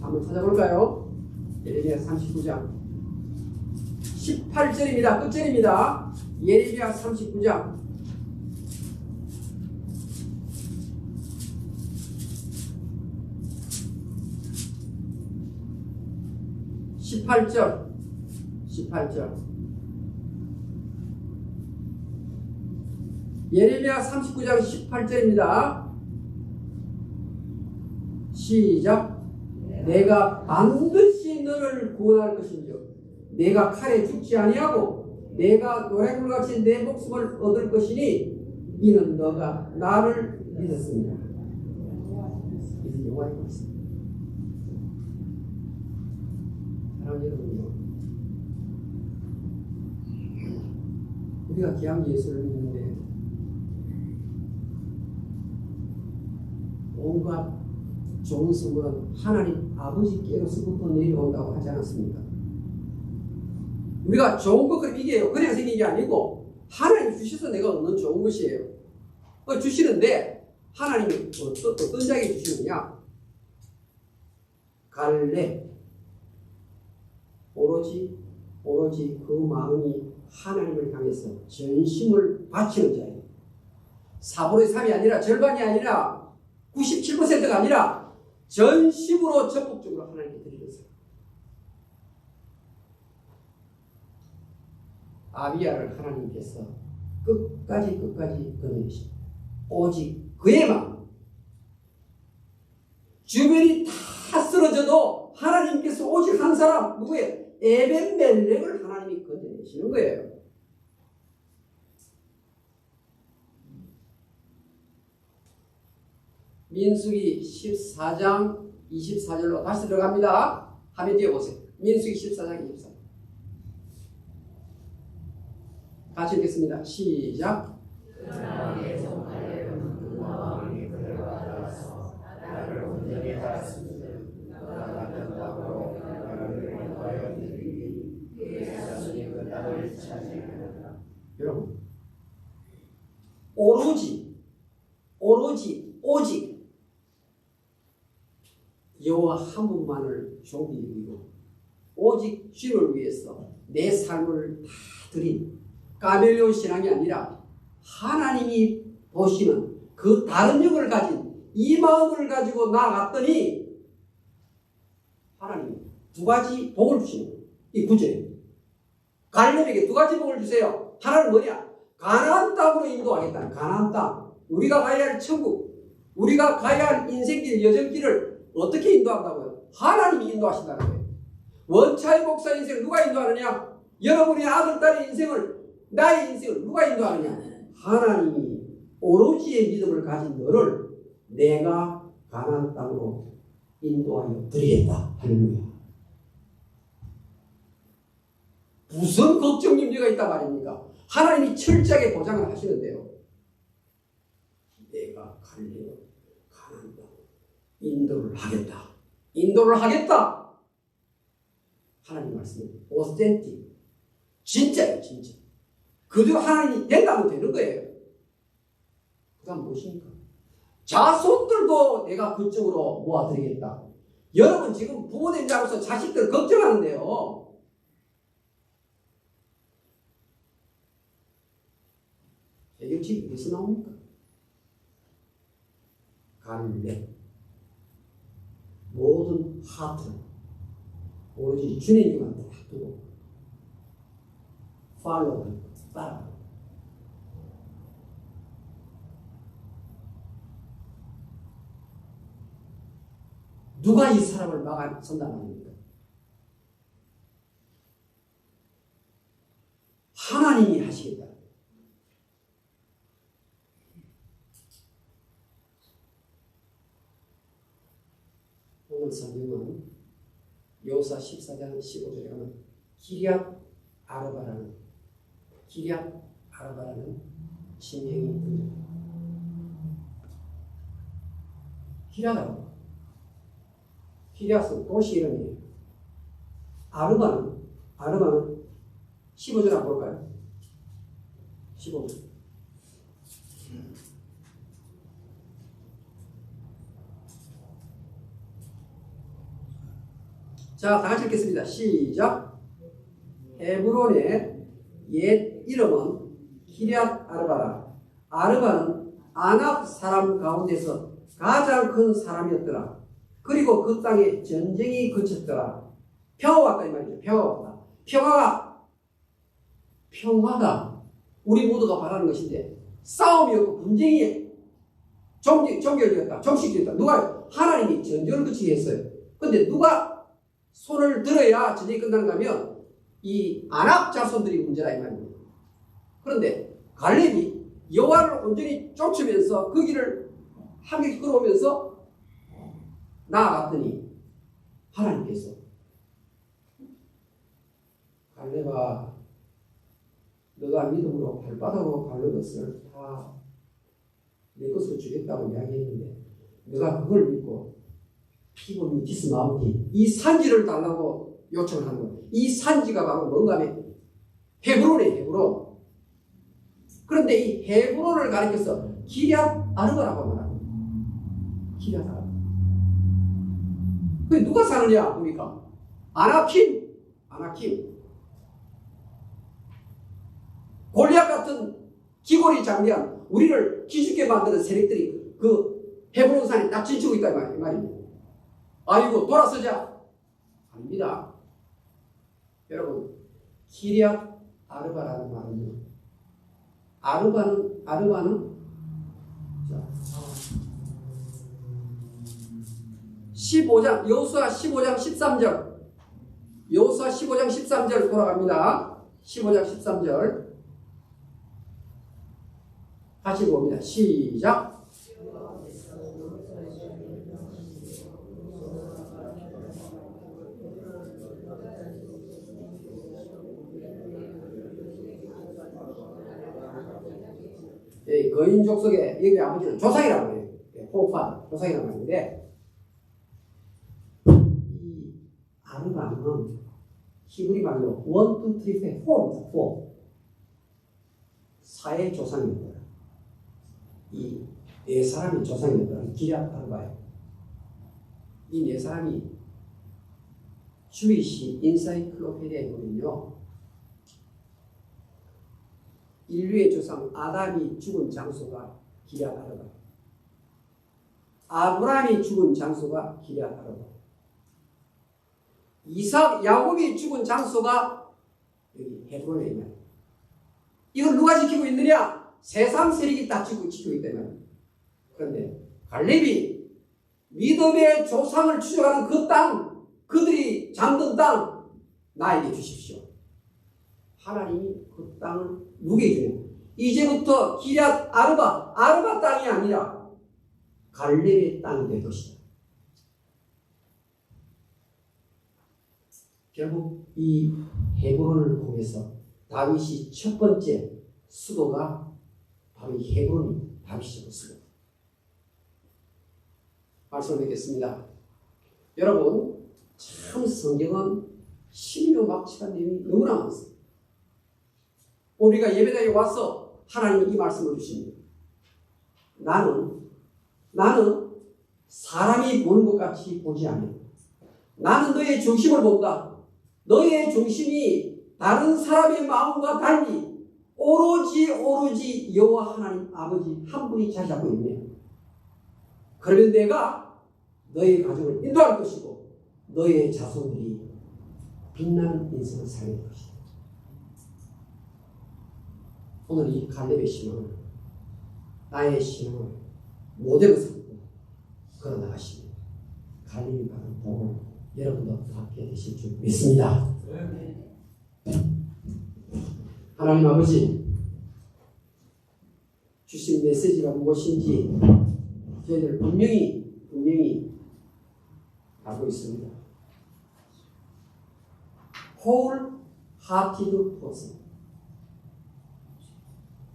한번 찾아볼까요? 예레미야 39장 18절입니다. 끝절입니다. 예레미야 39장 18절 예레미야 39장 18절입니다. 시작. 내가 반드시 너를 구원할 것인즉 내가 칼에 죽지 아니하고 내가 노래물같이 내 목숨을 얻을 것이니 이는 너가 나를 믿었습니다. 이제 영원히 보겠습니다. 사랑하는 여러분요, 우리가 귀한 예수를 믿는데 온갖 좋은 선물은 하나님 아버지께로서부터 내려온다고 하지 않았습니까? 우리가 좋은 것 그럼 이게 그냥 생긴 게 아니고 하나님이 주셔서 내가 얻는 좋은 것이에요. 주시는데 하나님이 어떤 자에게 주시느냐? 갈래 오로지 그 마음이 하나님을 향해서 전심을 바치는 자예요. 4분의 3이 아니라 절반이 아니라 97%가 아니라 전심으로 적극적으로 하나님께 드리는 사람. 아비야를 하나님께서 끝까지 건네주십니다. 오직 그의 마음. 주변이 다 쓰러져도 하나님께서 오직 한 사람, 누구예요? 에벤멜렉을 하나님이 건네주시는 거예요. 민수기 14장 24절로 다시 들어갑니다. 화면 띄워보세요. 민수기 14장 24절. 같이 읽겠습니다. 시작. 나의 종말에는 마음이 그를 받아서 나를 온전히 다스리는 그가 같은 땅으로 나를 인도하여 드리니 그의 자손이 그 땅을 차지하리라. 여러분, 오직 여호와 한 분만을 존귀 여기고 오직 주를 위해서 내 삶을 다 드린 까멜레온 신앙이 아니라 하나님이 보시는 그 다른 영을 가진 이 마음을 가지고 나아갔더니 하나님이 두 가지 복을 주시는 거예요. 이 구절에 갈렙에게 두 가지 복을 주세요. 하나는 뭐냐? 가나안 땅으로 인도하겠다. 가나안 땅. 우리가 가야 할 천국, 우리가 가야 할 인생길, 여정길을 어떻게 인도한다고요? 하나님이 인도하신다는 거예요. 원차의 목사 인생을 누가 인도하느냐? 여러분의 아들, 딸의 인생을, 나의 인생을 누가 인도하느냐? 하나님이 오로지의 믿음을 가진 너를 내가 가나안 땅으로 인도하여 드리겠다. 할렐루야. 무슨 걱정 염려가 있단 말입니까? 하나님이 철저하게 보장을 하시는데요. 내가 가나안 땅 인도를 하겠다. 인도를 하겠다. 하나님 말씀은 오센틱. 진짜예요, 진짜. 그대로 하나님이 된다면 되는 거예요. 그 다음 무엇입니까? 자손들도 내가 그쪽으로 모아드리겠다. 여러분 지금 부모된 자로서 자식들 걱정하는데요. 해결책이 어디서 나옵니까? 갈렙. 모든 하트를 오로지 주님만 딱 두고 팔로우, 따라. 누가 이 사람을 막아선단 말입니까? 하나님이 하시겠다. 오늘 성경은 여호수아 14장 15절에 가면 기럇 아르바라는 지명이 등장합니다. 기럇은 도시 이름이에요. 아르바는 15절 한번 볼까요? 15절. 자, 다 같이 읽겠습니다. 시작. 헤브론의 옛 이름은 기럇 아르바라. 아르바는 아낙 사람 가운데서 가장 큰 사람이었더라. 그리고 그 땅에 전쟁이 그쳤더라. 평화가 왔다 이 말이죠. 평화가 평화가 우리 모두가 바라는 것인데 싸움이 없고 분쟁이 종결되었다. 정식되었다. 누가요? 하나님이 전쟁을 그치게 했어요. 근데 누가 손을 들어야 전쟁이 끝나는가 하면 이 아낙 자손들이 문제라 이 말입니다. 그런데 갈렙이 여호와를 온전히 쫓으면서 그 길을 한 길 걸어오면서 나아갔더니 하나님께서 갈렙아 너가 믿음으로 발바닥으로 밟는 것을 다 내 것으로 주겠다고 이야기했는데 너가 그걸 믿고 피곤 미티스 마운틴 이 산지를 달라고 요청을 하는 거예요. 이 산지가 바로 뭔가 하면 헤브론이에요. 헤브론. 그런데 이 헤브론을 가리켜서 기럇 아르바라고 말합니다. 기럇 아르바. 그게 누가 사느냐 보니까 아나킴 골리앗 같은 기골이 장대한 우리를 기죽게 만드는 세력들이 그 헤브론 산에 딱 진치고 있다 이 말입니다. 아이고 돌아서자. 아닙니다. 여러분 기럇 아르바라는 말은요. 아르바는 자, 15장 여호수아 15장 13절 여호수아 15장 13절 돌아갑니다. 15장 13절 같이 봅니다. 시작. 거인족 속에 여기 아버지는 조상이라고 해요. 포파 조상이라고 하는데 이 아르바는 히브리 말로 1, 2, 3, 4, 4입니다. 4의 조상입니다. 이 네 사람이 조상이었더라. 기럇 아르바예요. 이 네 사람이 주이시 인사이클로피디아에 보면요. 인류의 조상 아담이 죽은 장소가 기럇 아르바. 아브라함이 죽은 장소가 기럇 아르바. 이삭, 야곱이 죽은 장소가 여기 헤브론에 있는. 이걸 누가 지키고 있느냐? 세상 세력이 다 지키고 있기 때문에. 그런데 갈렙이 믿음의 조상을 추적하는 그 땅, 그들이 잠든 땅 나에게 주십시오. 하나님이 그 땅을 누구에게 주냐? 이제부터 기럇 아르바 땅이 아니라 갈렙의 땅이 될 것이다. 결국 이 헤브론을 통해서 다윗이 첫 번째 수도가 바로 이 헤브론이 다윗의 수도. 말씀을 드리겠습니다. 여러분, 참 성경은 신묘막측한 내용이 너무나 많습니다. 우리가 예배당에 와서 하나님이 이 말씀을 주십니다. 나는 사람이 보는 것 같이 보지 않아. 나는 너의 중심을 본다. 너의 중심이 다른 사람의 마음과 달리 오로지 여호와 하나님 아버지 한 분이 자리 잡고 있네. 그러면 내가 너의 가정을 인도할 것이고 너의 자손들이 빛나는 인생을 살릴 것이다. 오늘 이 갈렙의 신앙을 나의 신앙을 모델로 삼고 걸어나가시면 갈렙이 받은 복을 여러분도 받게 되실 줄 믿습니다. 하나님 아버지, 주신 메시지가 무엇인지 저희들 분명히 알고 있습니다. wholehearted person.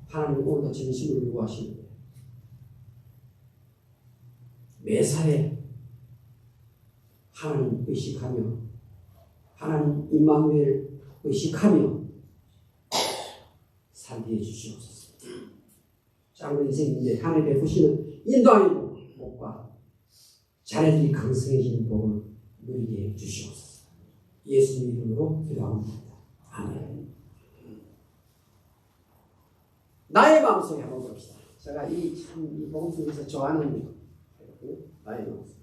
하나님 오늘도 진심을 요구하시는데 매사에 하나님 의식하며 하나님 임마누엘 의식하며 살게 해주시옵소서. 짧은 인생인데 하나님 베푸시는 인도하는 복과 자녀들이 강성해지는 복을 누리게 해주시옵소서. 예수님 이름으로 기도합니다. 아멘. 나의 마음속에 한번 봅시다. 제가 이 복음 속에서 좋아하는 나의 마음속.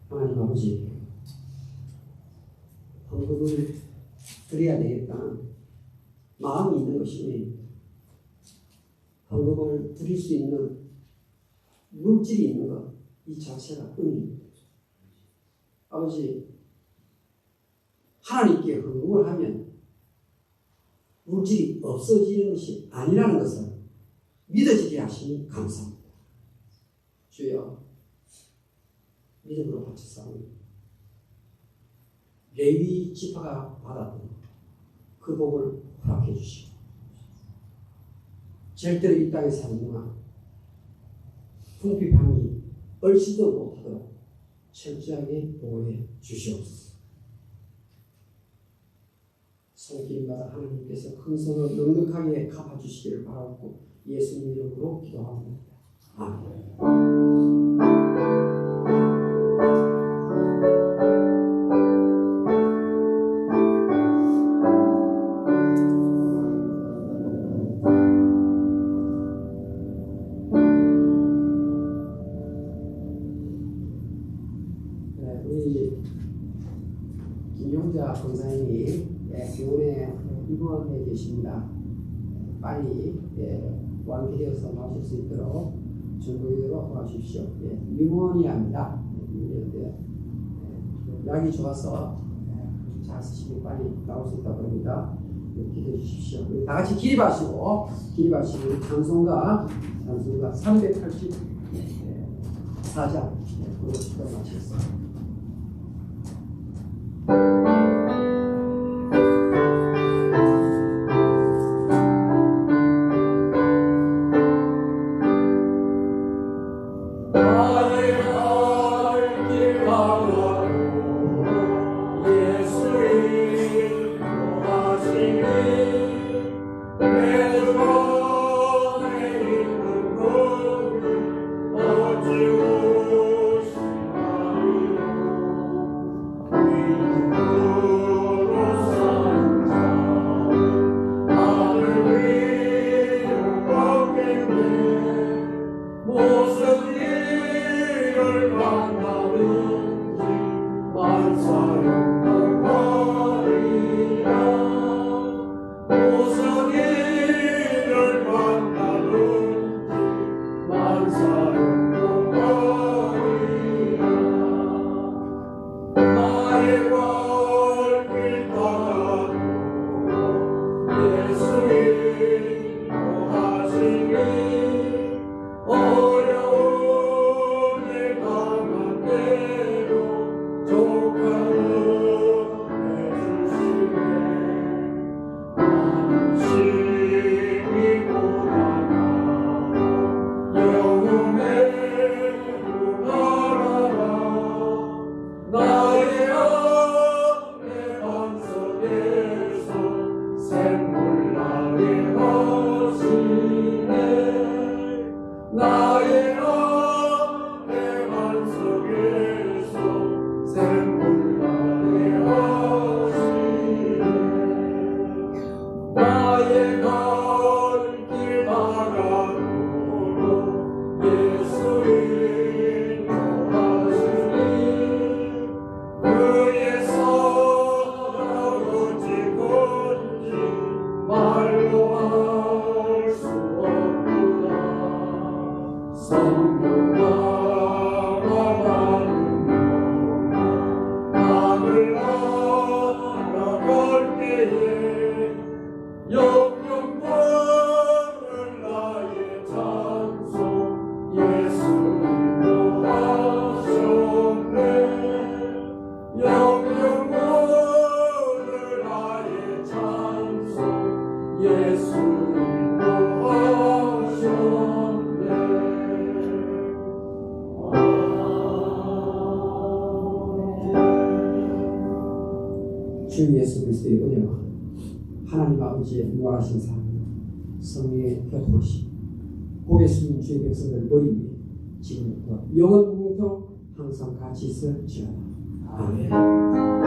하나님 아버지, 헌금을 드려야 되겠다 마음이 있는 것이니 헌금을 드릴 수 있는 물질이 있는 것 이 자체가 은입니다. 아버지, 하나님께 헌금을 하면 물질이 없어지는 것이 아니라는 것을 믿어지게 하시니 감사합니다. 주여, 믿음으로 바쳤사오니 레위 지파가 받았던 그 복을 허락해 주시고 절대로 이 땅에 사는 동안 궁핍함이 얼씨도 못하도록 철저하게 보호해 주시옵소서. 손길마다 하나님께서 큰 손을 넉넉하게 갚아주시기를 바라고 예수님 이름으로 기도합니다. 아멘. 우리 김용자 권사님이 병원에 입원해 계십니다. 빨리 완쾌되어서 나오실 수 있도록 중보기도로 도와주십시오. 유모니아입니다. 약이 좋아서 잘 쓰시면 빨리 나올 수 있다고 합니다. 기도해 주십시오. 우리 다 같이 기립하시고 우리 찬송가 384장 부르시고 마치겠습니다. 어찌 오시나요? 주 예수 그리스도의 은혜와 하나님 아버지의 무한하신 사랑, 성령의 교통하심, 고개 숙인 주의 백성들 너희 위에 지금부터 영원 무궁토록 항상 같이 있을지어다. 아멘.